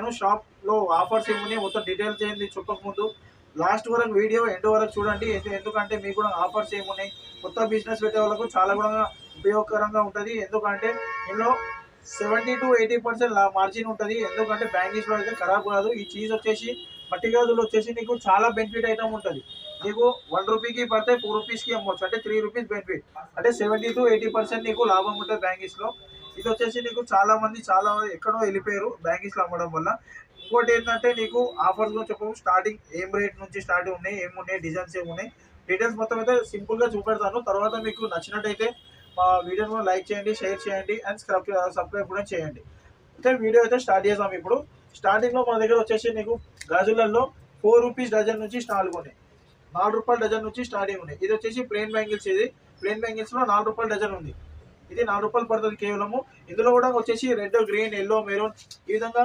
చెప్తాను. షాప్లో ఆఫర్స్ ఏమున్నాయి మొత్తం డీటెయిల్స్ ఏంది చెప్పకముందు లాస్ట్ వరకు వీడియో ఎండ్ వరకు చూడండి. ఎందుకంటే మీకు కూడా ఆఫర్స్ ఏమున్నాయి, కొత్త బిజినెస్ పెట్టే వాళ్ళకు చాలా కూడా ఉపయోగకరంగా ఉంటుంది. ఎందుకంటే ఇందులో 70-80% మార్జిన్ ఉంటుంది. ఎందుకంటే బ్యాంగిల్స్లో అయితే ఖరాబ్ కాదు. ఈ చీజ్ వచ్చేసి మట్టి గాజులు వచ్చేసి నీకు చాలా బెనిఫిట్ ఐటమ్ ఉంటుంది. నీకు 1 రూపీకి పడితే 4 రూపీస్కి అమ్మవచ్చు, అంటే 3 రూపీస్ బెనిఫిట్, అంటే 70-80% నీకు లాభం ఉంటుంది బ్యాంగిల్స్లో. ఇది వచ్చేసి నీకు చాలా మంది చాలా ఎక్కడో వెళ్ళిపోయారు బ్యాంగిల్స్లో అమ్మడం వల్ల. ఇంకోటి ఏంటంటే నీకు ఆఫర్స్ గురించి చెప్పు, స్టార్టింగ్ ఏం రేట్ నుంచి స్టార్ట్ ఉన్నాయి, ఏమున్నాయి, డిజైన్స్ ఏమున్నాయి, డీటెయిల్స్ మొత్తం అయితే సింపుల్గా చూపెడతాను. తర్వాత మీకు నచ్చినట్టయితే మా వీడియోను లైక్ చేయండి, షేర్ చేయండి అండ్ సబ్స్క్రైబ్ కూడా చేయండి. అయితే వీడియో అయితే స్టార్ట్ చేద్దాం. ఇప్పుడు స్టార్టింగ్లో మన దగ్గర వచ్చేసి నీకు గాజులలో 4 రూపీస్ డజన్ నుంచి స్టార్ట్ ఉన్నాయి, 4 రూపాయల డజన్ నుంచి స్టార్టింగ్ ఉన్నాయి. ఇది వచ్చేసి ప్లెయిన్ బ్యాంగిల్స్. ఇది ప్లెయిన్ బ్యాంగిల్స్లో 4 రూపాయల డజన్ ఉంది. ఇది 4 రూపాయలు పడుతుంది కేవలము. ఇందులో కూడా వచ్చేసి రెడ్, గ్రీన్, ఎల్లో, మెరూన్ ఈ విధంగా